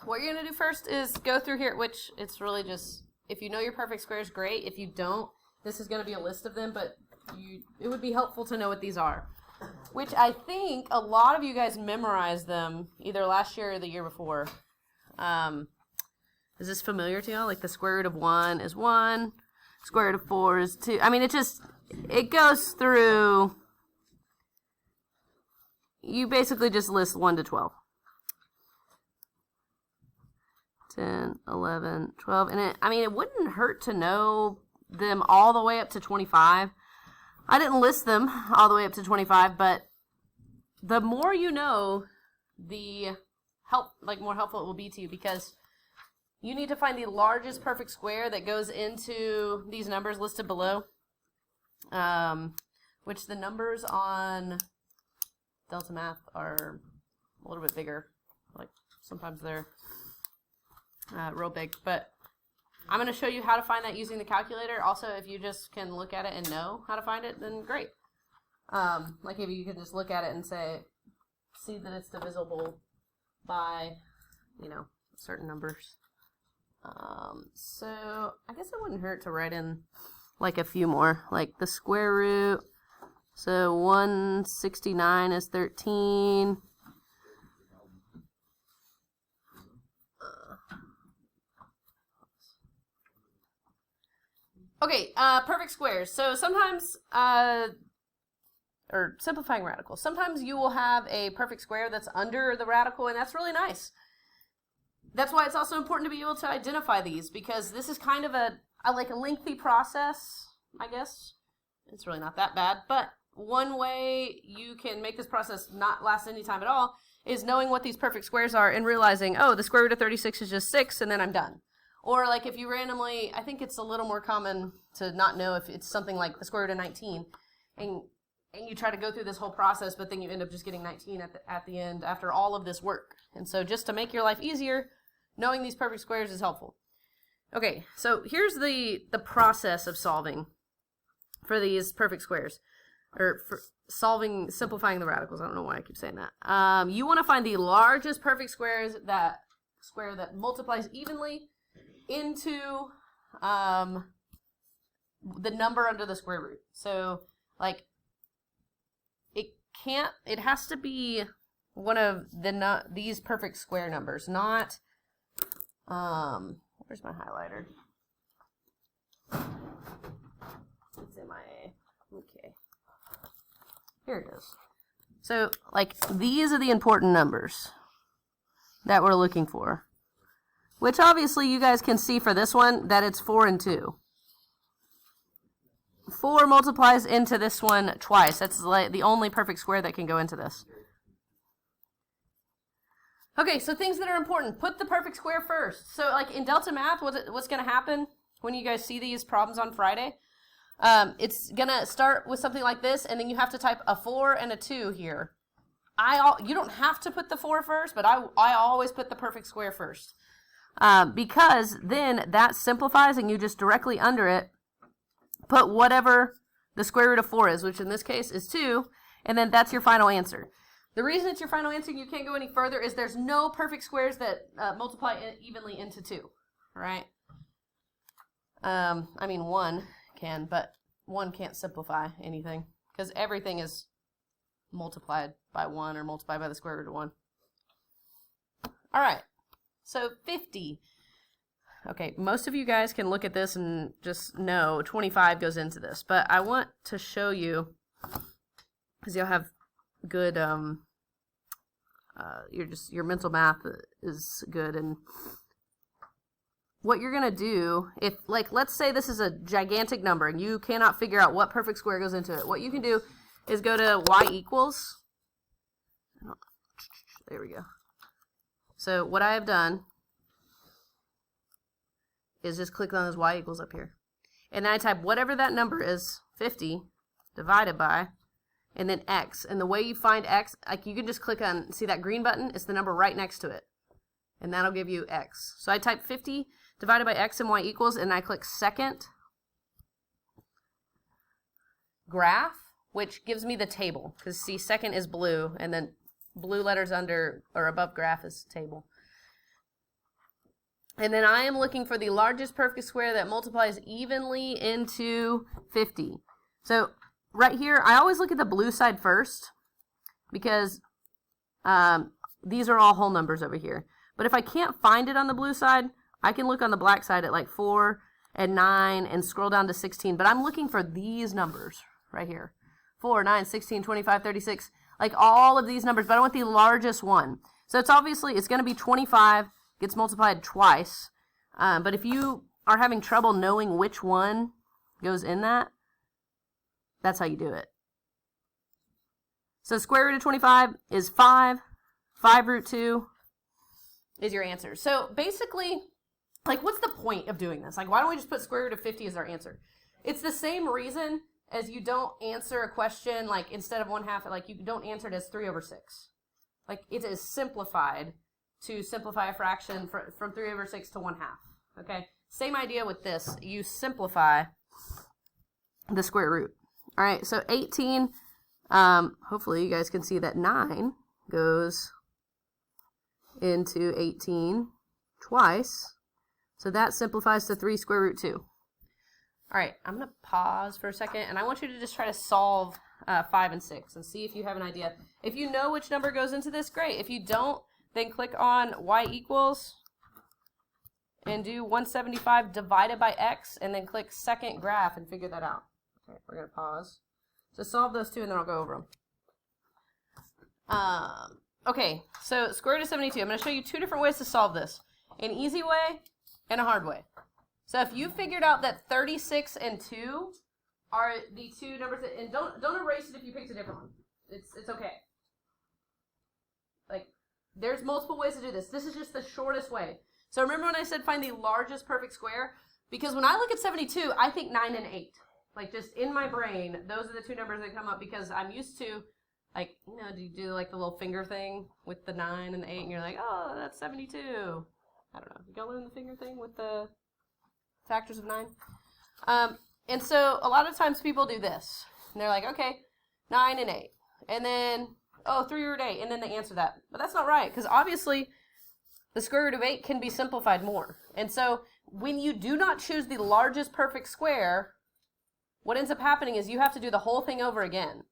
what you're going to do first is go through here, which it's really just, if you know your perfect squares, great. If you don't, this is going to be a list of them, but it would be helpful to know what these are, which I think a lot of you guys memorized them either last year or the year before. Is this familiar to y'all? Like the square root of 1 is 1, square root of 4 is 2. I mean, it goes through, you basically just list 1 to 12. 10, 11, 12, and it wouldn't hurt to know them all the way up to 25. I didn't list them all the way up to 25, but the more you know, the more helpful it will be to you, because you need to find the largest perfect square that goes into these numbers listed below, which the numbers on Delta Math are a little bit bigger. Like sometimes they're real big, but I'm going to show you how to find that using the calculator. Also, if you just can look at it and know how to find it, then great. Like if you can just look at it and see that it's divisible by, certain numbers. So I guess it wouldn't hurt to write in like a few more, like the square root. So 169 is 13. Okay, perfect squares. So sometimes, or simplifying radicals. Sometimes you will have a perfect square that's under the radical, and that's really nice. That's why it's also important to be able to identify these, because this is kind of a lengthy process, I guess. It's really not that bad, but one way you can make this process not last any time at all is knowing what these perfect squares are and realizing, oh, the square root of 36 is just 6, and then I'm done. Or like if you randomly, I think it's a little more common to not know if it's something like the square root of 19, and you try to go through this whole process, but then you end up just getting 19 at the end after all of this work. And so just to make your life easier, knowing these perfect squares is helpful. Okay, so here's the process of solving for these perfect squares, or for simplifying the radicals. I don't know why I keep saying that. You want to find the largest perfect square that multiplies evenly into the number under the square root. So like it has to be one of these perfect square numbers, not where's my highlighter? It's in my okay. Here it is. So like these are the important numbers that we're looking for. Which obviously you guys can see for this one that it's 4 and 2. 4 multiplies into this one twice. That's like the only perfect square that can go into this. Okay, so things that are important. Put the perfect square first. So like in Delta Math, what's going to happen when you guys see these problems on Friday? It's going to start with something like this, and then you have to type a 4 and a 2 here. You don't have to put the 4 first, but I always put the perfect square first. Because then that simplifies and you just directly under it put whatever the square root of 4 is, which in this case is 2, and then that's your final answer. The reason it's your final answer and you can't go any further is there's no perfect squares that multiply evenly into 2, right? I mean 1 can, but 1 can't simplify anything because everything is multiplied by 1 or multiplied by the square root of 1. All right. So 50. Okay, most of you guys can look at this and just know 25 goes into this, but I want to show you, because you'll have good, your mental math is good, and what you're going to do, if, like, let's say this is a gigantic number and you cannot figure out what perfect square goes into it, what you can do is go to y equals, there we go. So what I have done is just click on this y equals up here. And I type whatever that number is, 50, divided by, and then x. And the way you find x, like you can just click on, see that green button? It's the number right next to it. And that'll give you x. So I type 50 divided by x and y equals, and I click second graph, which gives me the table. Because see, second is blue, and then blue letters under or above graph is table. And then I am looking for the largest perfect square that multiplies evenly into 50. So right here, I always look at the blue side first because these are all whole numbers over here. But if I can't find it on the blue side, I can look on the black side at like 4 and 9 and scroll down to 16. But I'm looking for these numbers right here. 4, 9, 16, 25, 36, like all of these numbers, but I want the largest one. So it's going to be 25, gets multiplied twice. But if you are having trouble knowing which one goes in that, that's how you do it. So square root of 25 is 5. 5 root 2 is your answer. So basically, like, what's the point of doing this? Like, why don't we just put square root of 50 as our answer? It's the same reason as you don't answer a question, like, instead of 1/2, like, you don't answer it as 3/6. Like, it is simplified to simplify a fraction from 3/6 to 1/2. Okay? Same idea with this. You simplify the square root. All right, so 18, hopefully you guys can see that 9 goes into 18 twice. So that simplifies to 3 square root 2. All right, I'm going to pause for a second, and I want you to just try to solve 5 and 6 and see if you have an idea. If you know which number goes into this, great. If you don't, then click on y equals and do 175 divided by x, and then click second graph and figure that out. Okay, we're going to pause. So solve those two, and then I'll go over them. Okay, so square root of 72. I'm going to show you 2 different ways to solve this. An easy way and a hard way. So if you figured out that 36 and 2 are the two numbers, that, and don't erase it if you picked a different one. It's okay. Like, there's multiple ways to do this. This is just the shortest way. So remember when I said find the largest perfect square? Because when I look at 72, I think 9 and 8. Like, just in my brain, those are the two numbers that come up because I'm used to, like, you know, do you do like the little finger thing with the 9 and the 8, and you're like, oh, that's 72. I don't know. You go learn the finger thing with the factors of 9? And so a lot of times people do this. And they're like, okay, 9 and 8. And then, oh, 3 root 8. And then they answer that. But that's not right, because obviously the square root of 8 can be simplified more. And so when you do not choose the largest perfect square, what ends up happening is you have to do the whole thing over again.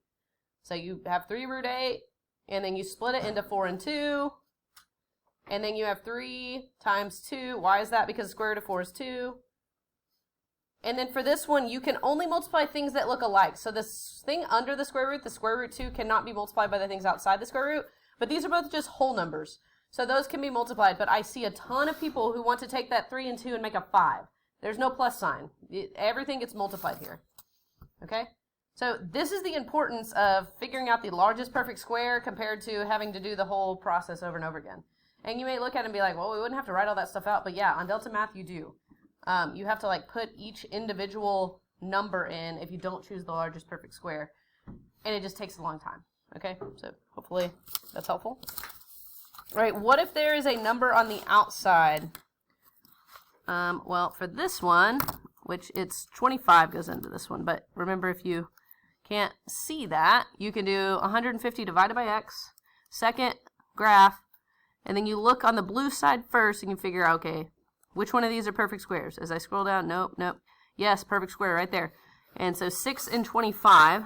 So you have 3 root 8, and then you split it into 4 and 2. And then you have 3 times 2. Why is that? Because the square root of 4 is 2. And then for this one, you can only multiply things that look alike. So this thing under the square root 2, cannot be multiplied by the things outside the square root. But these are both just whole numbers. So those can be multiplied. But I see a ton of people who want to take that 3 and 2 and make a 5. There's no plus sign. Everything gets multiplied here. Okay? So this is the importance of figuring out the largest perfect square compared to having to do the whole process over and over again. And you may look at it and be like, well, we wouldn't have to write all that stuff out. But yeah, on Delta Math, you do. You have to like put each individual number in if you don't choose the largest perfect square. And it just takes a long time. Okay, so hopefully that's helpful. All right, what if there is a number on the outside? Well, for this one, which it's 25 goes into this one. But remember, if you can't see that, you can do 150 divided by x, second graph, and then you look on the blue side first and you figure out, okay, which one of these are perfect squares? As I scroll down, nope. Yes, perfect square right there. And so 6 and 25.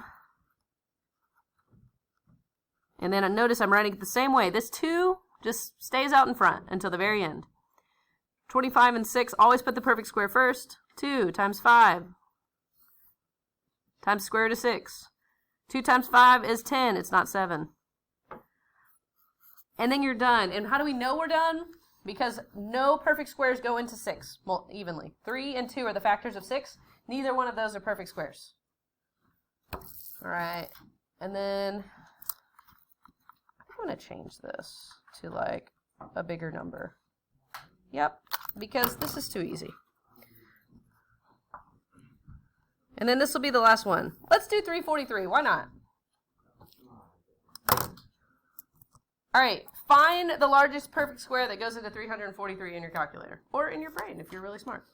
And then notice I'm writing it the same way. This 2 just stays out in front until the very end. 25 and 6, always put the perfect square first. 2 times 5 times square root of 6. 2 times 5 is 10. It's not 7. And then you're done. And how do we know we're done? Because no perfect squares go into 6 evenly. 3 and 2 are the factors of 6. Neither one of those are perfect squares. All right. And then I'm going to change this to like a bigger number. Yep, because this is too easy. And then this will be the last one. Let's do 343. Why not? All right, find the largest perfect square that goes into 343 in your calculator, or in your brain if you're really smart.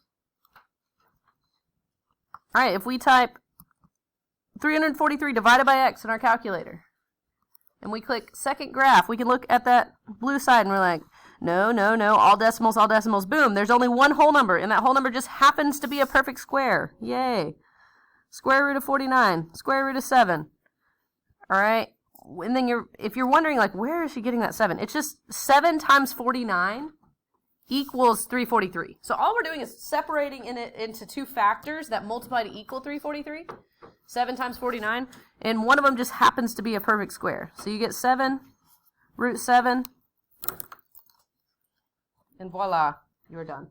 All right, if we type 343 divided by x in our calculator, and we click second graph, we can look at that blue side and we're like, No, no, no. All decimals, all decimals. Boom. There's only one whole number, and that whole number just happens to be a perfect square. Yay. Square root of 49. Square root of 7. All right. And then if you're wondering, like, where is she getting that 7? It's just 7 times 49 equals 343. So all we're doing is separating it into two factors that multiply to equal 343. 7 times 49. And one of them just happens to be a perfect square. So you get 7 root 7. And voila, you're done.